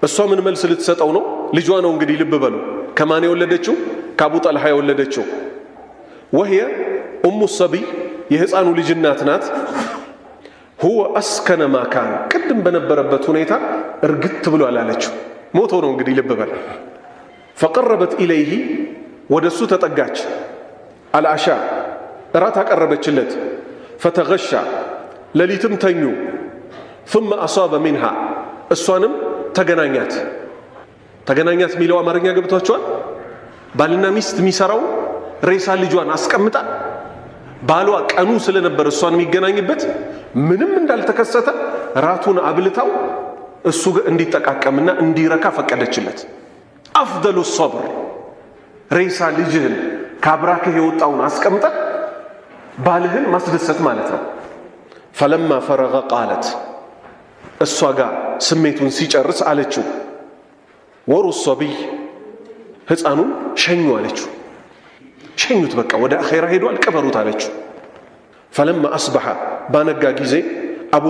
እሷ ምን መልስ ልትሰጠው ነው? ልጇ ነው እንግዲህ ልብ በሉ። ከማን የወለደችው? ከአቡ ጠልሃ የወለደችው። ወህየ ኡሙ ሰቢይ የሕፃኑ ልጅ እናት ናት። ሁወ አስከነ ማካን ቅድም በነበረበት ሁኔታ እርግት ብሎ አላለችው። ሞቶ ነው እንግዲህ ልብ በል። ፈቀረበት ኢለይሂ ወደ እሱ ተጠጋች። አልዓሻ እራት አቀረበችለት። ፈተገሻ ሌሊትም ተኙ። ثم أصاب منها እሷንም ተገናኛት። ተገናኛት የሚለው አማርኛ ገብቷቸዋል? ባልና ሚስት የሚሰራው ሬሳ ልጇን አስቀምጣ ባሏ ቀኑ ስለነበር እሷን የሚገናኝበት ምንም እንዳልተከሰተ ራቱን አብልታው እሱ እንዲጠቃቀምና እንዲረካ ፈቀደችለት። አፍደሉ ሶብር ሬሳ ልጅህን ካብራክህ የወጣውን አስቀምጠ ባልህን ማስደሰት ማለት ነው። ፈለማ ፈረገ ቃለት እሷ ጋር ስሜቱን ሲጨርስ አለችው፣ ወሩ ሶቢይ ሕፃኑን ሸኙ አለችው። ሸኙት በቃ ወደ አኼራ ሄዷል ቅበሩት አለችው። ፈለማ አስበሐ ባነጋ ጊዜ አቡ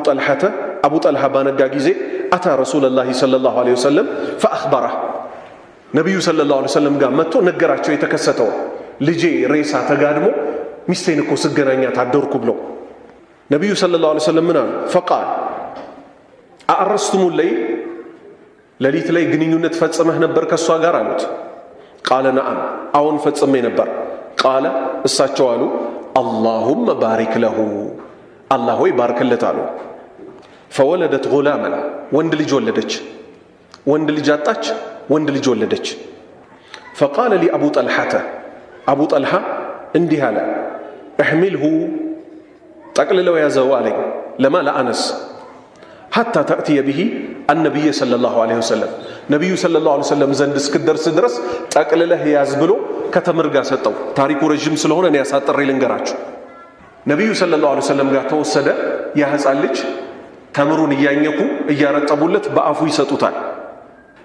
ጠልሃ ባነጋ ጊዜ አታ ረሱለላሂ ሰለላሁ ዐለይሂ ወሰለም ፈአኽበረህ ነቢዩ ሰለላሁ ዐለይሂ ወሰለም ጋር መጥቶ ነገራቸው የተከሰተው። ልጄ ሬሳ ተጋድሞ ሚስቴን እኮ ስገናኛት አደርኩ ብለው ነቢዩ ሰለላሁ ዐለይሂ ወሰለም ምን አሉ? ፈቃል አአረስቱሙ ለይል ሌሊት ላይ ግንኙነት ፈጽመህ ነበር ከእሷ ጋር አሉት። ቃለ ነዓም አዎን ፈጽሜ ነበር። ቃለ እሳቸው አሉ አላሁመ ባሪክ ለሁ አላህ ሆይ ባርክለት አሉ። ፈወለደት ጉላመን ወንድ ልጅ ወለደች። ወንድ ልጅ አጣች፣ ወንድ ልጅ ወለደች። ፈቃለ ሊ አቡ ጠልሐተ አቡ ጠልሃ እንዲህ አለ፣ እሕሚልሁ ጠቅልለው ያዘው አለኝ። ለማ ለአነስ ሐታ ተእትየ ብሂ አነቢይ ሰለላሁ ዐለይሂ ወሰለም ነቢዩ ሰለላሁ ዐለይሂ ወሰለም ዘንድ እስክደርስ ድረስ ጠቅልለህ ያዝ ብሎ ከተምር ጋር ሰጠው። ታሪኩ ረዥም ስለሆነ እኔ ያሳጥሬ ልንገራችሁ። ነቢዩ ሰለላሁ ዐለይሂ ወሰለም ጋር ተወሰደ። ያ ሕፃን ልጅ ተምሩን እያኘኩ እያረጠቡለት በአፉ ይሰጡታል።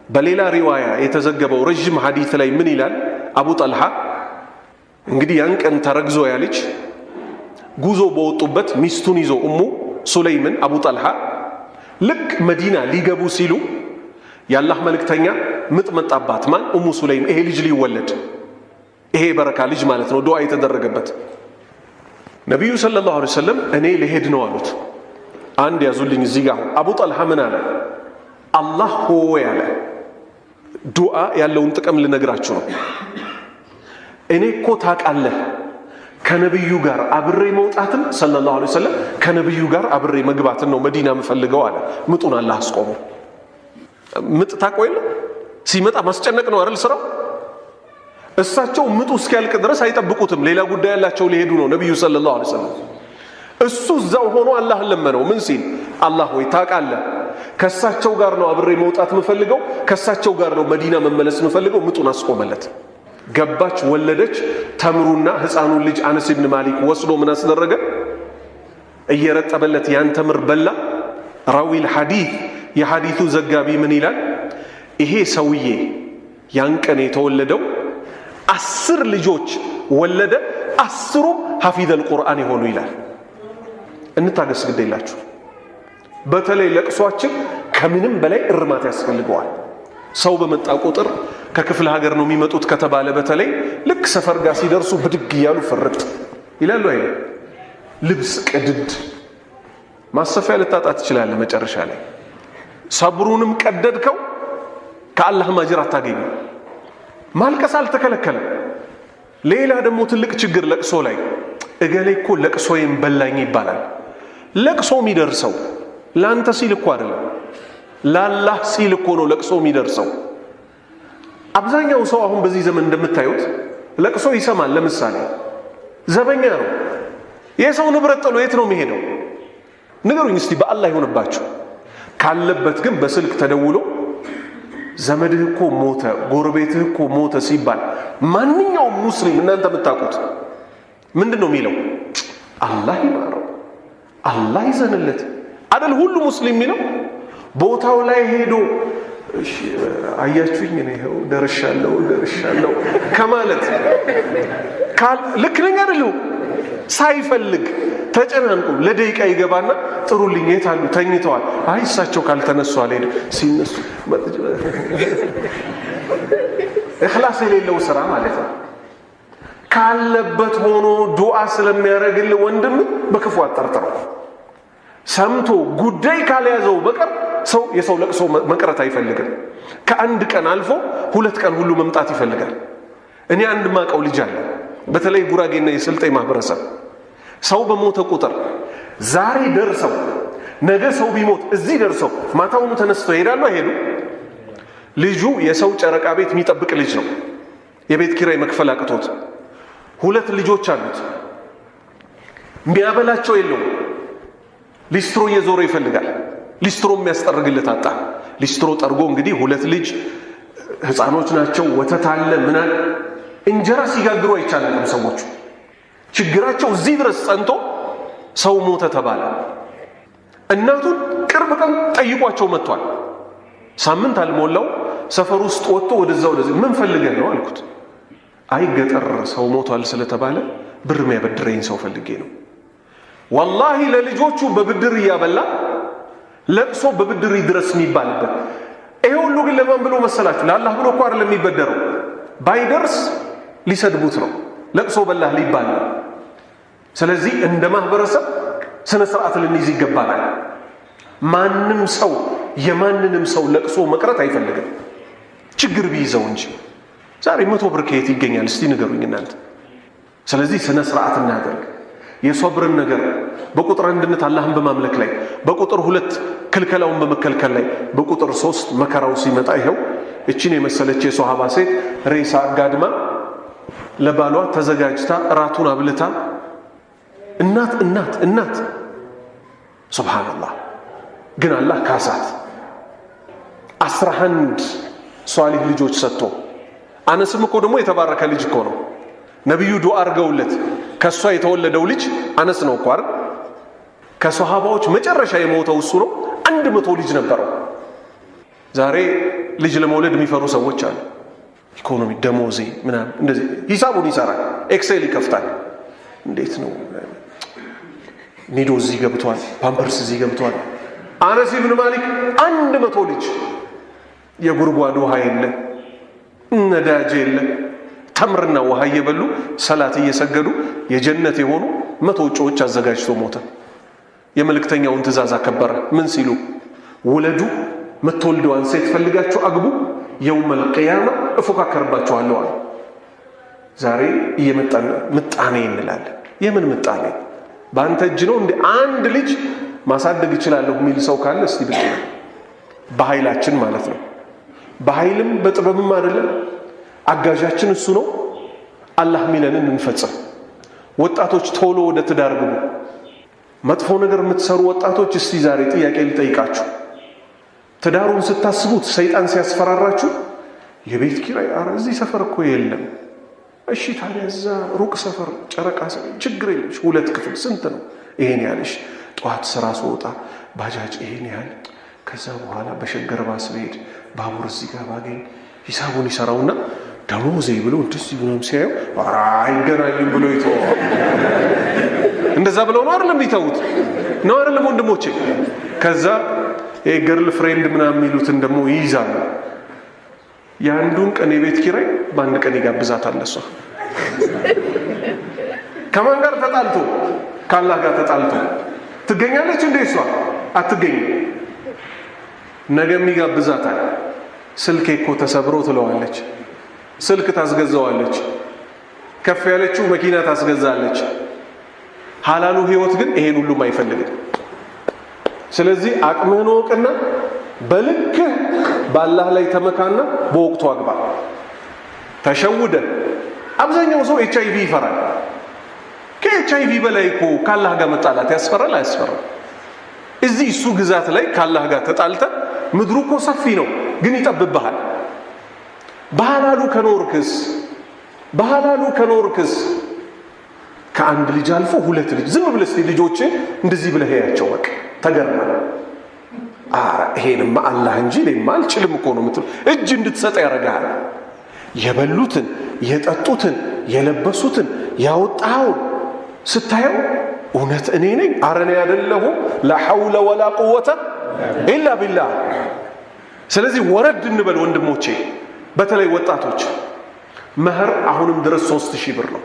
በሌላ ሪዋያ የተዘገበው ረዥም ሐዲት ላይ ምን ይላል? አቡ ጠልሃ እንግዲህ ያን ቀን ተረግዞ ያ ልጅ ጉዞ በወጡበት ሚስቱን ይዞ ኡሙ ሱለይምን አቡ ጠልሃ ልክ መዲና ሊገቡ ሲሉ የአላህ መልእክተኛ ምጥ መጣባት። ማን? ኡሙ ሱለይም። ይሄ ልጅ ሊወለድ ይሄ በረካ ልጅ ማለት ነው፣ ዱዓ የተደረገበት። ነቢዩ ሰለላሁ ዐለይሂ ወሰለም እኔ ልሄድ ነው አሉት። አንድ ያዙልኝ እዚህ ጋር። አቡ ጠልሃ ምን አለ? አላህ ሆይ አለ። ዱዓ ያለውን ጥቅም ልነግራችሁ ነው። እኔ እኮ ታውቃለህ ከነብዩ ጋር አብሬ መውጣትን ሰለላሁ ዐለይሂ ወሰለም ከነብዩ ጋር አብሬ መግባትን ነው መዲና የምፈልገው አለ። ምጡን አላህ አስቆመው። ምጥ ታውቀው የለ ሲመጣ ማስጨነቅ ነው አይደል ስራው። እሳቸው ምጡ እስኪያልቅ ድረስ አይጠብቁትም። ሌላ ጉዳይ ያላቸው ሊሄዱ ነው ነብዩ ሰለላሁ ዐለይሂ ወሰለም። እሱ እዛው ሆኖ አላህን ለመነው። ምን ሲል? አላህ ሆይ ታውቃለህ ከእሳቸው ጋር ነው አብሬ መውጣት የምፈልገው፣ ከእሳቸው ጋር ነው መዲና መመለስ የምፈልገው። ምጡን አስቆመለት። ገባች፣ ወለደች። ተምሩና ሕፃኑን ልጅ አነስ ኢብን ማሊክ ወስዶ ምን አስደረገ? እየረጠበለት ያን ተምር በላ። ራዊል ሐዲት የሐዲቱ ዘጋቢ ምን ይላል? ይሄ ሰውዬ ያን ቀን የተወለደው 10 ልጆች ወለደ፣ 10ሩም ሐፊዘል ቁርአን የሆኑ ይላል። እንታገስ ግድ የላችሁ። በተለይ ለቅሷችን ከምንም በላይ እርማት ያስፈልገዋል። ሰው በመጣ ቁጥር ከክፍለ ሀገር ነው የሚመጡት ከተባለ በተለይ ልክ ሰፈር ጋር ሲደርሱ ብድግ እያሉ ፍርጥ ይላሉ። አይደል? ልብስ ቅድድ ማሰፊያ ልታጣ ትችላለህ። መጨረሻ ላይ ሰብሩንም ቀደድከው ከአላህ ማጅር አታገኙ። ማልቀስ አልተከለከለም። ሌላ ደግሞ ትልቅ ችግር ለቅሶ ላይ እገሌ እኮ ለቅሶዬን በላኝ ይባላል። ለቅሶ የሚደርሰው ላንተ ሲል እኮ አይደለም፣ ለአላህ ሲል እኮ ነው ለቅሶ የሚደርሰው። አብዛኛው ሰው አሁን በዚህ ዘመን እንደምታዩት ለቅሶ ይሰማል። ለምሳሌ ዘበኛ ነው፣ የሰው ንብረት ጥሎ የት ነው የሚሄደው? ንገሩኝ እስቲ በአላህ ይሆንባችሁ። ካለበት ግን በስልክ ተደውሎ ዘመድህ እኮ ሞተ፣ ጎረቤትህ እኮ ሞተ ሲባል ማንኛውም ሙስሊም እናንተ የምታውቁት ምንድን ነው የሚለው? አላህ ይማረው፣ አላህ ይዘንለት አይደል? ሁሉ ሙስሊም የሚለው ቦታው ላይ ሄዶ እሺ አያችሁኝ እኔ ይኸው ደርሻለሁ ከማለት ልክ ነኝ አይደል? ሳይፈልግ ተጨናንቁ ለደቂቃ ይገባና ጥሩልኝ የት አሉ? ተኝተዋል። አይ እሳቸው ካልተነሱ አልሄድም። ሲነሱ ኢኽላስ የሌለው ስራ ማለት ነው። ካለበት ሆኖ ዱዓ ስለሚያደርግልህ ወንድም በክፉ አጠርጥረው። ሰምቶ ጉዳይ ካልያዘው በቀር ሰው የሰው ለቅሶ መቅረት አይፈልግም። ከአንድ ቀን አልፎ 2 ቀን ሁሉ መምጣት ይፈልጋል። እኔ አንድ ማቀው ልጅ አለ፣ በተለይ ጉራጌና የስልጤ ማህበረሰብ ሰው በሞተ ቁጥር ዛሬ ደርሰው ነገ ሰው ቢሞት እዚህ ደርሰው ማታውኑ ተነስተው ይሄዳሉ አይሄዱ? ልጁ የሰው ጨረቃ ቤት የሚጠብቅ ልጅ ነው። የቤት ኪራይ መክፈል አቅቶት 2 ልጆች አሉት። የሚያበላቸው የለውም። ሊስትሮ እየዞረ ይፈልጋል። ሊስትሮ የሚያስጠርግለት አጣ። ሊስትሮ ጠርጎ እንግዲህ 2 ልጅ ህፃኖች ናቸው። ወተት አለ ምናል እንጀራ ሲጋግሩ አይቻልም። ሰዎቹ ችግራቸው እዚህ ድረስ ጸንቶ ሰው ሞተ ተባለ። እናቱን ቅርብ ቀን ጠይቋቸው መጥቷል። ሳምንት አልሞላው ሰፈር ውስጥ ወጥቶ ወደዚህ ምን ፈልገህ ነው አልኩት። አይ ገጠር ሰው ሞቷል ስለተባለ ብር የሚያበድረኝ ሰው ፈልጌ ነው። ወላሂ ለልጆቹ በብድር እያበላ ለቅሶ በብድር ይድረስ የሚባልበት። ይሄ ሁሉ ግን ለማን ብሎ መሰላችሁ? ለአላህ ብሎ እኮ አይደለም የሚበደረው። ባይደርስ ሊሰድቡት ነው፣ ለቅሶ በላህ ሊባል ነው። ስለዚህ እንደ ማህበረሰብ ስነ ስርዓት ልንይዝ ይገባናል። ማንም ሰው የማንንም ሰው ለቅሶ መቅረት አይፈልግም፣ ችግር ቢይዘው እንጂ። ዛሬ 100 ብር ከየት ይገኛል እስቲ ንገሩኝ እናንተ። ስለዚህ ስነ ስርዓት እናደርግ። የሶብርን ነገር በቁጥር 1 አላህን በማምለክ ላይ፣ በቁጥር 2 ክልከላውን በመከልከል ላይ፣ በቁጥር 3 መከራው ሲመጣ ይኸው እቺን የመሰለች የሷሃባ ሴት ሬሳ አጋድማ ለባሏ ተዘጋጅታ እራቱን አብልታ እናት ሱብሃንአላህ። ግን አላህ ካሳት 11 ሷሊህ ልጆች ሰጥቶ። አነስም እኮ ደግሞ የተባረከ ልጅ እኮ ነው። ነብዩ ዱዓ አድርገውለት ከሷ የተወለደው ልጅ አነስ ነው እኮ አይደል? ከሷሃባዎች መጨረሻ የሞተው እሱ ነው። 100 ልጅ ነበረው። ዛሬ ልጅ ለመውለድ የሚፈሩ ሰዎች አሉ። ኢኮኖሚ ደሞዜ ምናምን እንደዚህ ሂሳቡን ይሰራል፣ ኤክሴል ይከፍታል። እንዴት ነው ኒዶ እዚህ ገብቷል፣ ፓምፐርስ እዚህ ገብቷል። አነስ ኢብኑ ማሊክ 100 ልጅ፣ የጉርጓድ ውሃ የለ፣ ነዳጅ የለ፣ ተምርና ውሃ እየበሉ ሰላት እየሰገዱ የጀነት የሆኑ 100 እጩዎች አዘጋጅቶ ሞተ። የመልእክተኛውን ትእዛዝ አከበረ። ምን ሲሉ? ውለዱ፣ የምትወልደዋን ሴት ፈልጋችሁ አግቡ፣ የውመል ቂያማ እፎካከርባችኋለሁ አለ። ዛሬ እየመጣን ምጣኔ እንላለን። የምን ምጣኔ? በአንተ እጅ ነው እንደ አንድ ልጅ ማሳደግ ይችላለሁ የሚል ሰው ካለ እስቲ ብቻ በኃይላችን ማለት ነው። በኃይልም በጥበብም አይደለም፣ አጋዣችን እሱ ነው። አላህ ሚለንን እንፈጽም። ወጣቶች ቶሎ ወደ ትዳር ግቡ። መጥፎ ነገር የምትሰሩ ወጣቶች እስቲ ዛሬ ጥያቄ ልጠይቃችሁ። ትዳሩን ስታስቡት ሰይጣን ሲያስፈራራችሁ የቤት ኪራይ እዚህ ሰፈር እኮ የለም፣ እሺ ታዲያ እዛ ሩቅ ሰፈር ጨረቃ ችግር የለሽ፣ 2 ክፍል ስንት ነው? ይሄን ያለሽ። ጠዋት ስራ ስወጣ ባጃጅ ይሄን ያህል፣ ከዛ በኋላ በሸገር ባስ ብሄድ ባቡር እዚህ ጋር ባገኝ፣ ሂሳቡን ይሰራውና ደሞዜ ብሎ እንደዚህ ብሎም ሲያየው አይገናኝም ብሎ ይተዋል። እንደዛ ብለው ነው አይደለም ይተውት ነው አይደለም ወንድሞቼ? ከዛ የገርል ፍሬንድ ምናምን የሚሉትን ደግሞ ይይዛሉ። የአንዱን ቀን የቤት ኪራይ በአንድ ቀን ይጋብዛታል። እሷ ከማን ጋር ተጣልቶ? ከአላህ ጋር ተጣልቶ ትገኛለች እንዴ? እሷ አትገኝም። ነገም ይጋብዛታል። ስልኬ እኮ ተሰብሮ ትለዋለች። ስልክ ታስገዛዋለች። ከፍ ያለችው መኪና ታስገዛለች። ሐላሉ ህይወት ግን ይሄን ሁሉም አይፈልግም። ስለዚህ አቅምህን ወቅና በልክ በአላህ ላይ ተመካና በወቅቱ አግባ። ተሸውደ አብዛኛው ሰው ኤችአይቪ ይፈራል። ከኤችአይቪ በላይ እኮ ከአላህ ጋር መጣላት ያስፈራል አያስፈራም? እዚህ እሱ ግዛት ላይ ከአላህ ጋር ተጣልተ ምድሩ እኮ ሰፊ ነው ግን ይጠብብሃል። በሐላሉ ከኖርክስ ከአንድ ልጅ አልፎ 2 ልጅ ዝም ብለህ እስቲ ልጆች እንደዚህ ብለህ ያያቸው በቃ ተገርመ ይሄንማ አላህ እንጂ እኔማ አልችልም እኮ ነው የምትለው። እጅ እንድትሰጥ ያደርጋል። የበሉትን የጠጡትን የለበሱትን ያወጣውን ስታየው እውነት እኔ ነኝ አረኔ አይደለሁ ላ ሐውለ ወላ ቁወተ ኢላ ቢላህ። ስለዚህ ወረድ እንበል ወንድሞቼ፣ በተለይ ወጣቶች። መህር አሁንም ድረስ 3000 ብር ነው።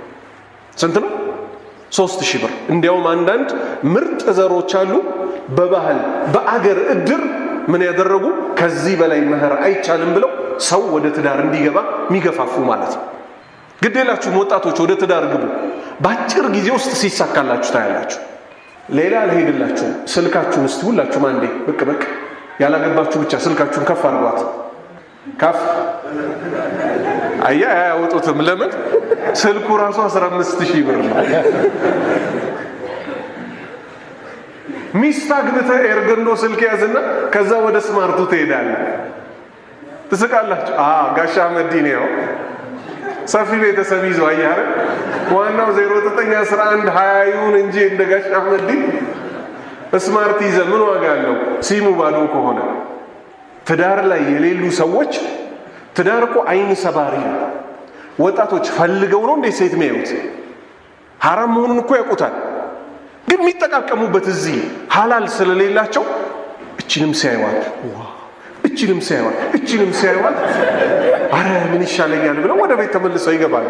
ስንት ነው? 3000 ብር። እንዲያውም አንዳንድ ምርጥ ዘሮች አሉ በባህል በአገር እድር ምን ያደረጉ ከዚህ በላይ መህር አይቻልም ብለው ሰው ወደ ትዳር እንዲገባ የሚገፋፉ ማለት ነው። ግዴላችሁም ወጣቶች ወደ ትዳር ግቡ። በአጭር ጊዜ ውስጥ ሲሳካላችሁ ታያላችሁ። ሌላ አልሄድላችሁም። ስልካችሁን እስቲ ሁላችሁም አንዴ ብቅ ብቅ ያላገባችሁ ብቻ ስልካችሁን ከፍ አድርጓት። ከፍ አያወጡትም። ለምን? ስልኩ ራሱ 15000 ብር ነው። ሚስት አግብተህ ኤርገንዶ ስልክ ያዝና ከዛ ወደ ስማርቱ ትሄዳለህ። ትስቃላችሁ። ጋሻ መዲኔ ነው ሰፊ ቤተሰብ ይዞ አያረ ዋናው 0911 20 ይሁን እንጂ እንደ ጋሻ መዲን ስማርት ይዘ ምን ዋጋ አለው? ሲሙ ባዶ ከሆነ። ትዳር ላይ የሌሉ ሰዎች ትዳር እኮ አይን ሰባሪ ነው። ወጣቶች ፈልገው ነው እንደ ሴት የሚያዩት። ሐራም መሆኑን እኮ ያውቁታል፣ ግን የሚጠቃቀሙበት እዚህ ሐላል ስለሌላቸው እችንም ሲያዩዋት አረ ምን ይሻለኛል ብለው ወደ ቤት ተመልሰው ይገባሉ።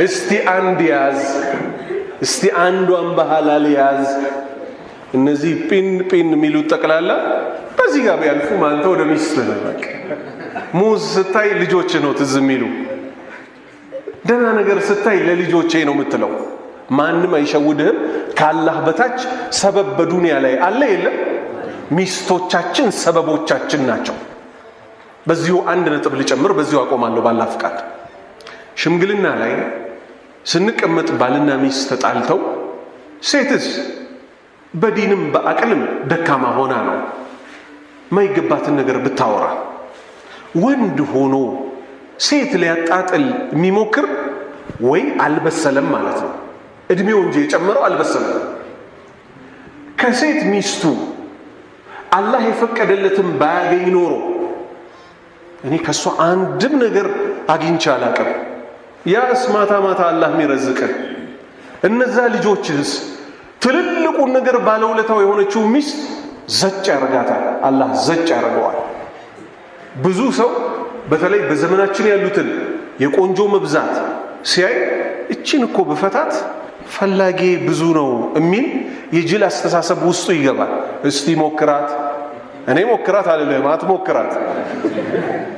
እስቲ አንድ ያዝ፣ እስቲ አንዷን በሐላል ያዝ። እነዚህ ጲን የሚሉት ጠቅላላ በዚህ ጋር ቢያልፉ ማንተ ወደ ሚስት ነው። በቃ ሙዝ ስታይ ልጆች ነው ትዝ የሚሉ። ደህና ነገር ስታይ ለልጆቼ ነው የምትለው። ማንም አይሸውድህም። ከአላህ በታች ሰበብ በዱንያ ላይ አለ የለም? ሚስቶቻችን ሰበቦቻችን ናቸው። በዚሁ አንድ ነጥብ ልጨምር፣ በዚሁ አቆማለሁ ባላህ ፍቃድ። ሽምግልና ላይ ስንቀመጥ ባልና ሚስት ተጣልተው ሴትስ በዲንም በአቅልም ደካማ ሆና ነው ማይገባትን ነገር ብታወራ፣ ወንድ ሆኖ ሴት ሊያጣጥል የሚሞክር ወይ አልበሰለም ማለት ነው። እድሜው እንጂ የጨመረው አልበሰለም። ከሴት ሚስቱ አላህ የፈቀደለትን ባያገኝ ኖሮ እኔ ከሷ አንድም ነገር አግኝቼ አላውቅም። ያስ ማታ ማታ አላህ የሚረዝቅህ እነዛ ልጆችስ ትልልቁን ነገር ባለውለታው የሆነችው ሚስት ዘጭ ያረጋታል። አላህ ዘጭ ያረገዋል። ብዙ ሰው በተለይ በዘመናችን ያሉትን የቆንጆ መብዛት ሲያይ እቺን እኮ በፈታት ፈላጊ ብዙ ነው የሚል የጅል አስተሳሰብ ውስጡ ይገባል። እስቲ ሞክራት። እኔ ሞክራት አልልህም፣ አትሞክራት።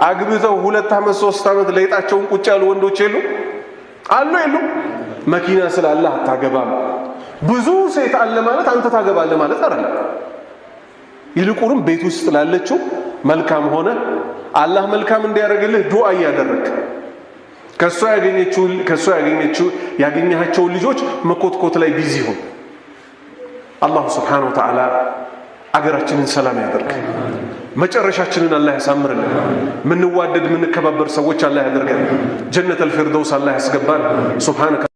አግብተው 2 ዓመት 3 ዓመት ለይጣቸውን ቁጭ ያሉ ወንዶች የሉ? መኪና ስላላህ አታገባም። ብዙ ሴት አለ ማለት አንተ ታገባለህ ማለት አይደለም። ይልቁንም ቤት ውስጥ ላለችው መልካም ሆነ አላህ መልካም እንዲያደርግልህ ዱዓ እያደረክ ከሷ ያገኘሃቸው ልጆች መኮትኮት ላይ ቢዚ ሁን። አላሁ ሱብሓነሁ ወተዓላ አገራችንን ሰላም ያደርግ፣ መጨረሻችንን አላህ ያሳምርልን። ምንዋደድ ምንከባበር ሰዎች አላህ ያደርገን። ጀነተል ፊርደውስ አላህ ያስገባን። ሱብሃነከ